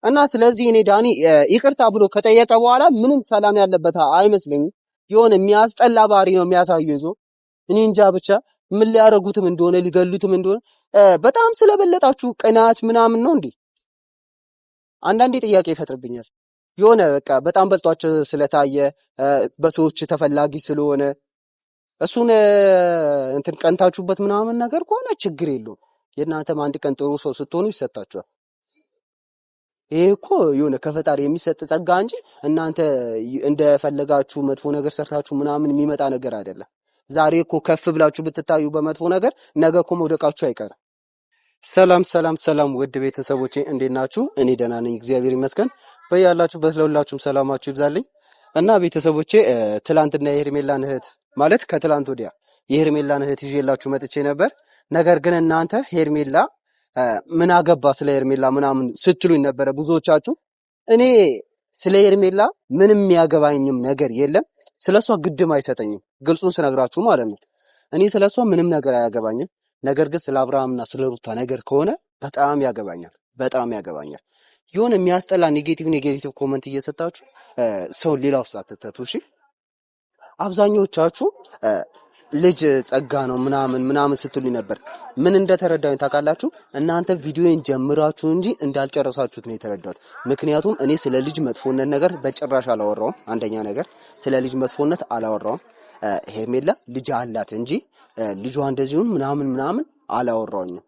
እና ስለዚህ እኔ ዳኒ ይቅርታ ብሎ ከጠየቀ በኋላ ምንም ሰላም ያለበት አይመስለኝም። የሆነ የሚያስጠላ ባህሪ ነው የሚያሳየው ይዞ እኔ እንጃ ብቻ ምን ሊያረጉትም እንደሆነ ሊገሉትም እንደሆነ በጣም ስለበለጣችሁ ቅናት ምናምን ነው እንዴ? አንዳንዴ ጥያቄ ይፈጥርብኛል። የሆነ በቃ በጣም በልጧቸው ስለታየ በሰዎች ተፈላጊ ስለሆነ እሱን እንትን ቀንታችሁበት ምናምን ነገር ከሆነ ችግር የለውም። የእናንተም አንድ ቀን ጥሩ ሰው ስትሆኑ ይሰጣችኋል። ይሄ እኮ የሆነ ከፈጣሪ የሚሰጥ ጸጋ እንጂ እናንተ እንደፈለጋችሁ መጥፎ ነገር ሰርታችሁ ምናምን የሚመጣ ነገር አይደለም። ዛሬ እኮ ከፍ ብላችሁ ብትታዩ በመጥፎ ነገር ነገ እኮ መውደቃችሁ አይቀርም። ሰላም ውድ ቤተሰቦቼ እንዴት ናችሁ? እኔ ደህና ነኝ እግዚአብሔር ይመስገን። በያላችሁበት ለሁላችሁም ሰላማችሁ ይብዛልኝ። እና ቤተሰቦቼ ትላንትና የሄርሜላን እህት ማለት ከትላንት ወዲያ የሄርሜላን እህት ይዤላችሁ መጥቼ ነበር። ነገር ግን እናንተ ሄርሜላ ምን አገባ ስለ ሄርሜላ ምናምን ስትሉኝ ነበረ ብዙዎቻችሁ። እኔ ስለ ሄርሜላ ምንም የሚያገባኝም ነገር የለም። ስለሷ ግድም አይሰጠኝም። ግልጹን ስነግራችሁ ማለት ነው። እኔ ስለሷ ምንም ነገር አያገባኝም። ነገር ግን ስለ አብርሃምና ስለ ሩታ ነገር ከሆነ በጣም ያገባኛል። የሆነ የሚያስጠላ ኔጌቲቭ ኮመንት እየሰጣችሁ ሰው ሌላ ውስጥ አትተቱ። እሺ አብዛኞቻችሁ ልጅ ጸጋ ነው ምናምን ስትሉኝ ነበር። ምን እንደተረዳሁኝ ታውቃላችሁ? እናንተ ቪዲዮን ጀምራችሁ እንጂ እንዳልጨረሳችሁት ነው የተረዳሁት። ምክንያቱም እኔ ስለ ልጅ መጥፎነት ነገር በጭራሽ አላወራውም። አንደኛ ነገር ስለ ልጅ መጥፎነት አላወራውም። ሄርሜላ ልጅ አላት እንጂ ልጇ እንደዚሁን ምናምን አላወራውኝም።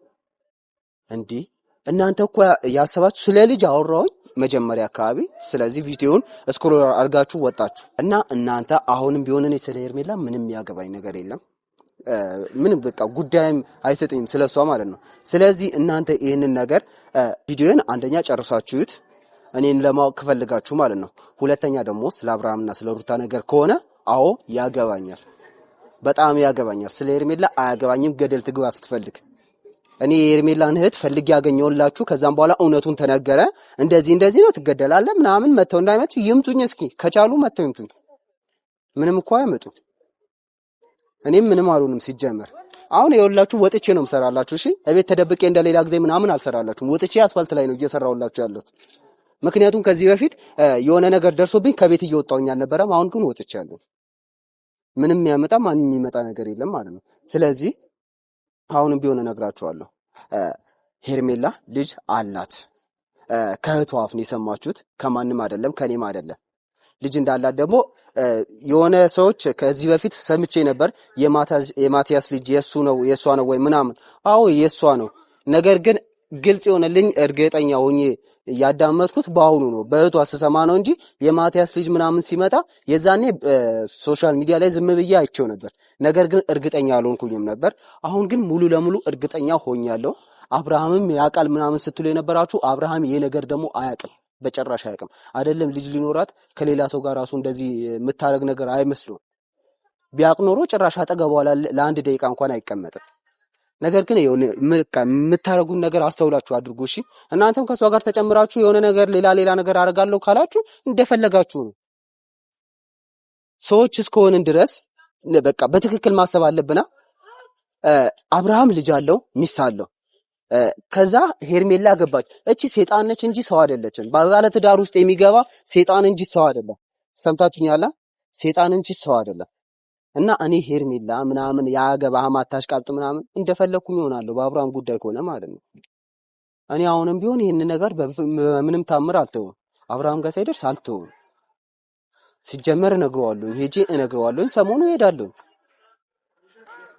እንዲህ እናንተ እኮ ያሰባችሁ ስለ ልጅ አወራውኝ መጀመሪያ አካባቢ። ስለዚህ ቪዲዮውን ስክሮል አድርጋችሁ ወጣችሁ እና እናንተ አሁንም ቢሆን እኔ ስለ ሄርሜላ ምንም ያገባኝ ነገር የለም። ምንም በቃ ጉዳይም አይሰጥኝም ስለሷ ማለት ነው። ስለዚህ እናንተ ይህንን ነገር ቪዲዮን አንደኛ ጨርሳችሁት እኔን ለማወቅ ከፈልጋችሁ ማለት ነው። ሁለተኛ ደግሞ ስለ አብርሃምና ስለ ሩታ ነገር ከሆነ አዎ ያገባኛል፣ በጣም ያገባኛል። ስለ ሄርሜላ አያገባኝም። ገደል ትግባ ስትፈልግ። እኔ የሄርሜላን እህት ፈልጌ ያገኘውላችሁ። ከዛም በኋላ እውነቱን ተነገረ። እንደዚህ ነው ትገደላለህ ምናምን መተው እንዳይመጡ ይምጡኝ። እስኪ ከቻሉ መተው ይምጡኝ። ምንም እኮ አይመጡ። እኔም ምንም አልሆንም ሲጀመር። አሁን የወላችሁ ወጥቼ ነው የምሰራላችሁ። እሺ እቤት ተደብቄ እንደሌላ ጊዜ ምናምን አልሰራላችሁም። ወጥቼ አስፋልት ላይ ነው እየሰራሁላችሁ ያለሁት። ምክንያቱም ከዚህ በፊት የሆነ ነገር ደርሶብኝ ከቤት እየወጣሁኝ አልነበረም። አሁን ግን ወጥቻለሁ። ምንም የሚያመጣ ማንም የሚመጣ ነገር የለም ማለት ነው። ስለዚህ አሁንም ቢሆን እነግራችኋለሁ፣ ሄርሜላ ልጅ አላት። ከእህቷ አፍ ነው የሰማችሁት፣ ከማንም አይደለም፣ ከኔም አይደለም። ልጅ እንዳላት ደግሞ የሆነ ሰዎች ከዚህ በፊት ሰምቼ ነበር። የማቲያስ ልጅ የሷ ነው ወይ ምናምን። አዎ የሷ ነው። ነገር ግን ግልጽ የሆነልኝ እርግጠኛ ሆኜ ያዳመጥኩት በአሁኑ ነው። በእህቷ ስሰማ ነው እንጂ የማቲያስ ልጅ ምናምን ሲመጣ የዛኔ ሶሻል ሚዲያ ላይ ዝም ብዬ አይቼው ነበር። ነገር ግን እርግጠኛ አልሆንኩኝም ነበር። አሁን ግን ሙሉ ለሙሉ እርግጠኛ ሆኛለሁ። አብርሃምም ያውቃል ምናምን ስትሉ የነበራችሁ፣ አብርሃም ይሄ ነገር ደግሞ አያውቅም፣ በጭራሽ አያውቅም። አይደለም ልጅ ሊኖራት ከሌላ ሰው ጋር ራሱ እንደዚህ የምታረግ ነገር አይመስለውም። ቢያውቅ ኖሮ ጭራሽ አጠገቧ ለአንድ ደቂቃ እንኳን አይቀመጥም። ነገር ግን የምታረጉን ነገር አስተውላችሁ አድርጉ። እሺ እናንተም ከሷ ጋር ተጨምራችሁ የሆነ ነገር ሌላ ነገር አደርጋለሁ ካላችሁ እንደፈለጋችሁ ነው። ሰዎች እስከሆንን ድረስ በቃ በትክክል ማሰብ አለብና አብርሃም ልጅ አለው፣ ሚስት አለው። ከዛ ሄርሜላ ገባች። እቺ ሴጣን ነች እንጂ ሰው አይደለችም። ባለ ትዳር ውስጥ የሚገባ ሴጣን እንጂ ሰው አይደለም። ሰምታችሁኛል? ሴጣን እንጂ ሰው አይደለም። እና እኔ ሄርሜላ ምናምን ያገባህ ማታሽቃብጥ ምናምን እንደፈለኩኝ ሆናለሁ፣ በአብርሃም ጉዳይ ከሆነ ማለት ነው። እኔ አሁንም ቢሆን ይሄን ነገር በምንም ታምር አልተውም። አብርሃም ጋር ሳይደርስ አልተውም። ሲጀመር እነግረዋለሁ። ሰሞኑ እሄዳለሁ።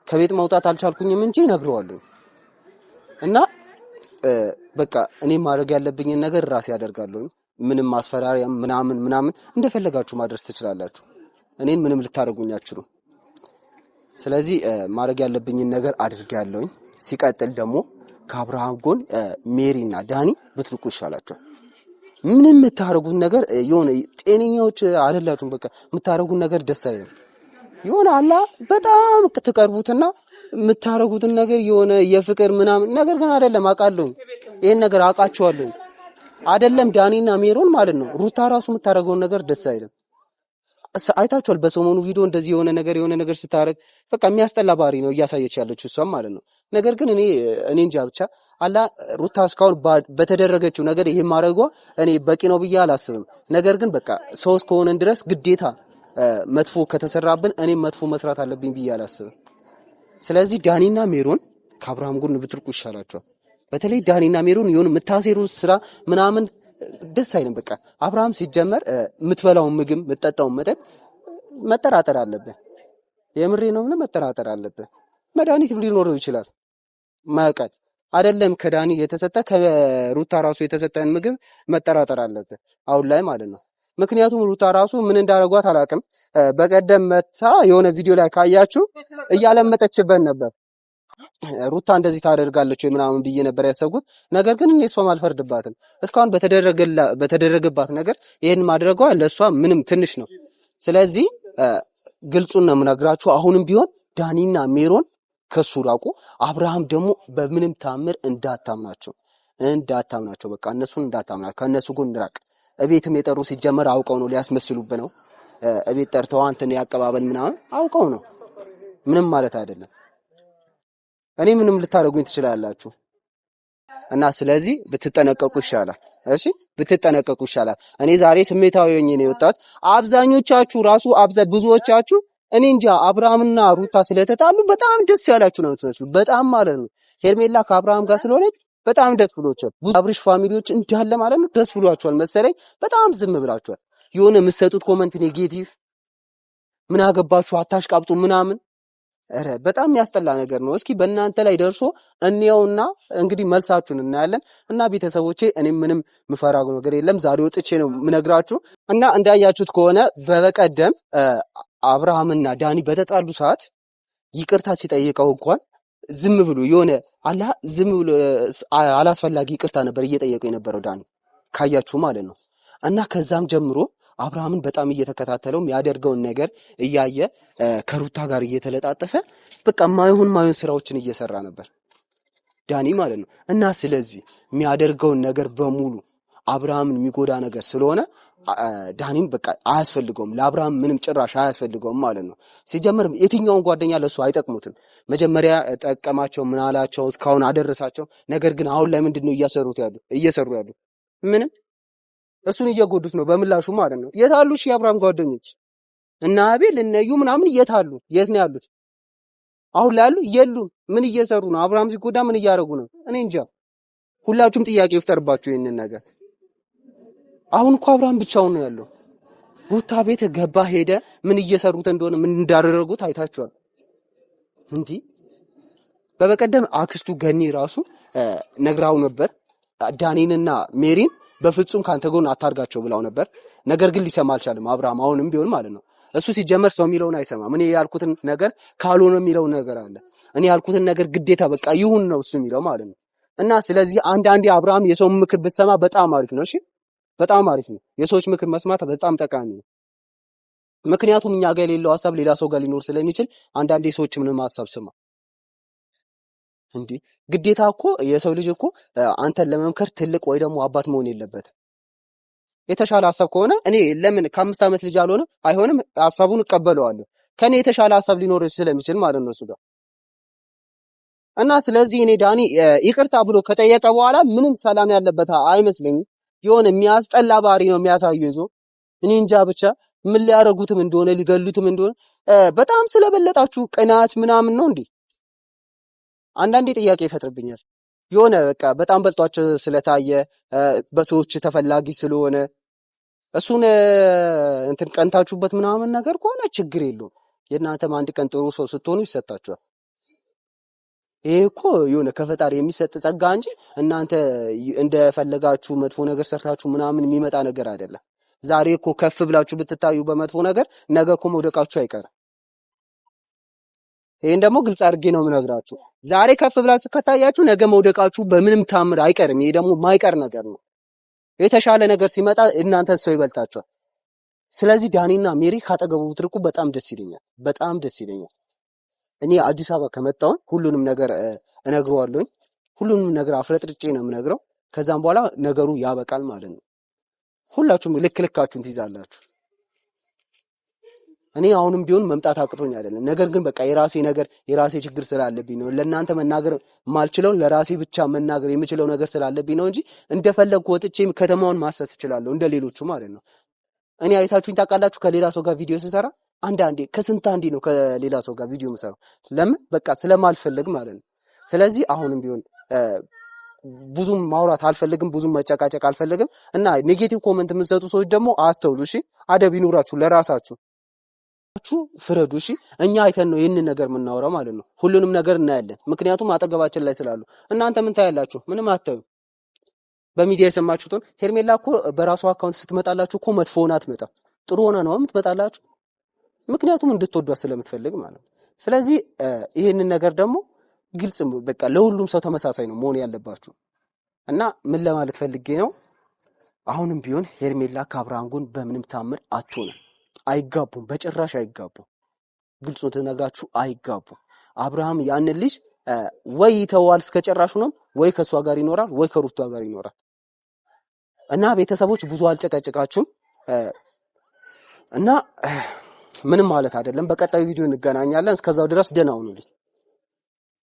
ከቤት መውጣት አልቻልኩኝም እንጂ እነግረዋለሁ። እና በቃ እኔ ማድረግ ያለብኝን ነገር ራሴ ያደርጋለሁ። ምንም ማስፈራሪያ ምናምን እንደፈለጋችሁ ማድረስ ትችላላችሁ። እኔን ምንም ልታረጉኝ አትችሉም። ስለዚህ ማድረግ ያለብኝን ነገር አድርጋለሁኝ። ሲቀጥል ደግሞ ከአብርሃም ጎን ሜሪና ዳኒ ብትርቁ ይሻላችኋል። ምንም የምታረጉት ነገር የሆነ ጤነኞች አይደላችሁም። በቃ የምታረጉት ነገር ደስ አይልም። የሆነ አላ በጣም ትቀርቡትና የምታረጉትን ነገር የሆነ የፍቅር ምናምን ነገር ግን አይደለም። አውቃለሁ፣ ይሄን ነገር አውቃቸዋለሁ። አይደለም ዳኒና ሜሮን ማለት ነው። ሩታ ራሱ የምታረገውን ነገር ደስ አይልም። አይታችኋል። በሰሞኑ ቪዲዮ እንደዚህ የሆነ ነገር ስታረግ በቃ የሚያስጠላ ባህሪ ነው እያሳየች ያለችው እሷም ማለት ነው። ነገር ግን እኔ እንጃ ብቻ አላ ሩታ እስካሁን በተደረገችው ነገር ይሄ ማድረጓ እኔ በቂ ነው ብዬ አላስብም። ነገር ግን በቃ ሰው እስከሆነን ድረስ ግዴታ መጥፎ ከተሰራብን እኔም መጥፎ መስራት አለብኝ ብዬ አላስብም። ስለዚህ ዳኒና ሜሮን ከአብርሃም ጎን ብትርቁ ይሻላቸዋል። በተለይ ዳኒና ሜሮን የሆነ የምታሴሩት ስራ ምናምን ደስ አይልም። በቃ አብርሃም ሲጀመር የምትበላውን ምግብ የምትጠጣውን መጠጥ መጠራጠር አለብህ። የምሬ ነው። ምን መጠራጠር አለብህ። መድኃኒትም ሊኖረው ይችላል ማያውቃል አይደለም። ከዳኒ የተሰጠ ከሩታ ራሱ የተሰጠን ምግብ መጠራጠር አለብህ አሁን ላይ ማለት ነው። ምክንያቱም ሩታ ራሱ ምን እንዳደረጓት አላውቅም። በቀደም መታ የሆነ ቪዲዮ ላይ ካያችሁ እያለመጠችበት ነበር። ሩታ እንደዚህ ታደርጋለች ወይ ምናምን ብዬ ነበር ያሰብኩት። ነገር ግን እኔ እሷም አልፈርድባትም። እስካሁን በተደረገባት ነገር ይሄን ማድረጓ ለእሷ ምንም ትንሽ ነው። ስለዚህ ግልጹን ነው የምነግራችሁ። አሁንም ቢሆን ዳኒና ሜሮን ከሱ ራቁ። አብርሃም ደግሞ በምንም ታምር እንዳታምናቸው። በቃ እነሱን እንዳታምናቸው፣ ከእነሱ ጎን ራቅ። እቤትም የጠሩ ሲጀመር አውቀው ነው፣ ሊያስመስሉብህ ነው። እቤት ጠርተው አንተን ያቀባበል ምናምን አውቀው ነው፣ ምንም ማለት አይደለም። እኔ ምንም ልታደርጉኝ ትችላላችሁ እና ስለዚህ ብትጠነቀቁ ይሻላል። እሺ ብትጠነቀቁ ይሻላል። እኔ ዛሬ ስሜታዊ ሆኜ ነው የወጣሁት። አብዛኞቻችሁ ራሱ ብዙዎቻችሁ እኔ እንጃ አብርሃምና ሩታ ስለተጣሉ በጣም ደስ ያላችሁ ነው የምትመስሉ። በጣም ማለት ነው ሄርሜላ ከአብርሃም ጋር ስለሆነች በጣም ደስ ብሎቻል። ብዙ አብሪሽ ፋሚሊዎች እንዳለ ማለት ነው ደስ ብሏቸዋል መሰለኝ። በጣም ዝም ብላችኋል። የሆነ የምትሰጡት ኮመንት ኔጌቲቭ፣ ምን አገባችሁ አታሽቃብጡ ምናምን። ኧረ በጣም ያስጠላ ነገር ነው። እስኪ በእናንተ ላይ ደርሶ እንየውና እንግዲህ መልሳችሁን እናያለን። እና ቤተሰቦቼ እኔም ምንም ምፈራው ነገር የለም። ዛሬ ወጥቼ ነው ምነግራችሁ። እና እንዳያችሁት ከሆነ በበቀደም አብርሃምና ዳኒ በተጣሉ ሰዓት ይቅርታ ሲጠይቀው እንኳን ዝም ብሎ የሆነ ዝም ብሎ አላስፈላጊ ይቅርታ ነበር እየጠየቀው የነበረው ዳኒ ካያችሁ ማለት ነው። እና ከዛም ጀምሮ አብርሃምን በጣም እየተከታተለው የሚያደርገውን ነገር እያየ ከሩታ ጋር እየተለጣጠፈ በቃ ማይሆን ስራዎችን እየሰራ ነበር ዳኒ ማለት ነው። እና ስለዚህ የሚያደርገውን ነገር በሙሉ አብርሃምን የሚጎዳ ነገር ስለሆነ ዳኒም በቃ አያስፈልገውም፣ ለአብርሃም ምንም ጭራሽ አያስፈልገውም ማለት ነው። ሲጀምር የትኛውን ጓደኛ ለሱ አይጠቅሙትም። መጀመሪያ ጠቀማቸው ምን አላቸው እስካሁን አደረሳቸው። ነገር ግን አሁን ላይ ምንድነው እየሰሩ ያሉ ምንም እሱን እየጎዱት ነው በምላሹ ማለት ነው። የታሉ እሺ የአብርሃም ጓደኞች እና አቤል እነዩ ምናምን የታሉ? የት ነው ያሉት? አሁን ላይ ያሉ የሉም። ምን እየሰሩ ነው? አብርሃም ሲጎዳ ምን እያደረጉ ነው? እኔ እንጃ። ሁላችሁም ጥያቄ ይፍጠርባችሁ ይሄንን ነገር። አሁን እኮ አብርሃም ብቻውን ነው ያለው። ሩታ ቤት ገባ ሄደ። ምን እየሰሩት እንደሆነ ምን እንዳደረጉት አይታችኋል። እንዲህ በበቀደም አክስቱ ገኒ ራሱ ነግራው ነበር ዳኒንና ሜሪን በፍጹም ካንተ ጎን አታርጋቸው ብላው ነበር። ነገር ግን ሊሰማ አልቻለም አብርሃም አሁንም ቢሆን ማለት ነው። እሱ ሲጀመር ሰው የሚለውን አይሰማም። እኔ ያልኩትን ነገር ካልሆነ የሚለው ነገር አለ። እኔ ያልኩትን ነገር ግዴታ በቃ ይሁን ነው እሱ የሚለው ማለት ነው። እና ስለዚህ አንዳንዴ አብርሃም የሰው ምክር ብትሰማ በጣም አሪፍ ነው። እሺ በጣም አሪፍ ነው። የሰዎች ምክር መስማት በጣም ጠቃሚ ነው። ምክንያቱም እኛ ጋር የሌለው ሐሳብ ሌላ ሰው ጋር ሊኖር ስለሚችል አንዳንዴ ሰዎች ምንም ሐሳብ ስማ። እንዴ ግዴታ እኮ የሰው ልጅ እኮ አንተን ለመምከር ትልቅ ወይ ደግሞ አባት መሆን የለበትም። የተሻለ ሐሳብ ከሆነ እኔ ለምን ከ5 ዓመት ልጅ አልሆነ አይሆንም ሐሳቡን እቀበለዋለሁ። ከኔ የተሻለ ሐሳብ ሊኖር ስለሚችል ማለት ነው እሱ ጋር እና ስለዚህ እኔ ዳኒ ይቅርታ ብሎ ከጠየቀ በኋላ ምንም ሰላም ያለበት አይመስለኝም። የሆነ የሚያስጠላ ባህሪ ነው የሚያሳየው ይዞ እኔ እንጃ ብቻ ምን ሊያረጉትም እንደሆነ ሊገሉትም እንደሆነ በጣም ስለበለጣችሁ ቅናት ምናምን ነው እንዴ? አንዳንዴ ጥያቄ ይፈጥርብኛል። የሆነ በቃ በጣም በልጧቸው ስለታየ በሰዎች ተፈላጊ ስለሆነ እሱን እንትን ቀንታችሁበት ምናምን ነገር ከሆነ ችግር የለውም። የእናንተም አንድ ቀን ጥሩ ሰው ስትሆኑ ይሰጣችኋል። ይሄ እኮ የሆነ ከፈጣሪ የሚሰጥ ጸጋ እንጂ እናንተ እንደፈለጋችሁ መጥፎ ነገር ሰርታችሁ ምናምን የሚመጣ ነገር አይደለም። ዛሬ እኮ ከፍ ብላችሁ ብትታዩ በመጥፎ ነገር ነገ እኮ መውደቃችሁ አይቀርም። ይሄን ደግሞ ግልጽ አድርጌ ነው የምነግራችሁ። ዛሬ ከፍ ብላችሁ ከታያችሁ ነገ መውደቃችሁ በምንም ታምር አይቀርም። ይሄ ደግሞ ማይቀር ነገር ነው። የተሻለ ነገር ሲመጣ እናንተ ሰው ይበልጣችኋል። ስለዚህ ዳኒና ሜሪ ካጠገቡ ብትርቁ በጣም ደስ ይለኛል። በጣም ደስ ይለኛል። እኔ አዲስ አበባ ከመጣሁ ሁሉንም ነገር እነግረዋለሁ። ሁሉንም ነገር አፍረጥርጬ ነው የምነግረው። ከዛም በኋላ ነገሩ ያበቃል ማለት ነው። ሁላችሁም ልክ ልካችሁን ትይዛላችሁ። እኔ አሁንም ቢሆን መምጣት አቅቶኝ አይደለም። ነገር ግን በቃ የራሴ ችግር ስላለብኝ ነው ለእናንተ መናገር ማልችለው ለራሴ ብቻ መናገር የምችለው ነገር ስላለብኝ ነው እንጂ እንደፈለግኩ ወጥቼ ከተማውን ማሰስ እችላለሁ እንደሌሎቹ ማለት ነው። እኔ አይታችሁኝ ታውቃላችሁ ከሌላ ሰው ጋር ቪዲዮ ስሰራ አንዳንዴ ከስንት አንዴ ነው ከሌላ ሰው ጋር ቪዲዮ የምሰራው። ለምን በቃ ስለማልፈልግ ማለት ነው። ስለዚህ አሁንም ቢሆን ብዙም ማውራት አልፈልግም፣ ብዙም መጨቃጨቅ አልፈልግም እና ኔጌቲቭ ኮሜንት የምትሰጡ ሰዎች ደግሞ አስተውሉ እሺ። አደብ ይኑራችሁ ለራሳችሁ ፍረዱ እሺ። እኛ አይተን ነው ይህንን ነገር የምናወራው ማለት ነው። ሁሉንም ነገር እናያለን፣ ምክንያቱም አጠገባችን ላይ ስላሉ። እናንተ ምን ታያላችሁ? ምንም አታዩ። በሚዲያ የሰማችሁትን ሄርሜላ እኮ በራሷ አካውንት ስትመጣላችሁ እኮ መጥፎ ሆና አትመጣም፣ ጥሩ ሆና ነው የምትመጣላችሁ። ምክንያቱም እንድትወዷት ስለምትፈልግ ማለት ነው። ስለዚህ ይሄንን ነገር ደግሞ ግልጽ በቃ ለሁሉም ሰው ተመሳሳይ ነው መሆን ያለባችሁ እና ምን ለማለት ፈልጌ ነው፣ አሁንም ቢሆን ሄርሜላ ከአብርሃም ጎን በምንም ታምር አትሆንም። አይጋቡም፣ በጭራሽ አይጋቡም። ግልጹን ትነግራችሁ አይጋቡም። አብርሃም ያንን ልጅ ወይ ይተዋል እስከ ጨራሹ ነው፣ ወይ ከሷ ጋር ይኖራል፣ ወይ ከሩቷ ጋር ይኖራል። እና ቤተሰቦች ብዙ አልጨቀጭቃችሁም እና ምንም ማለት አይደለም። በቀጣዩ ቪዲዮ እንገናኛለን። እስከዛው ድረስ ደህና ሁኑልኝ።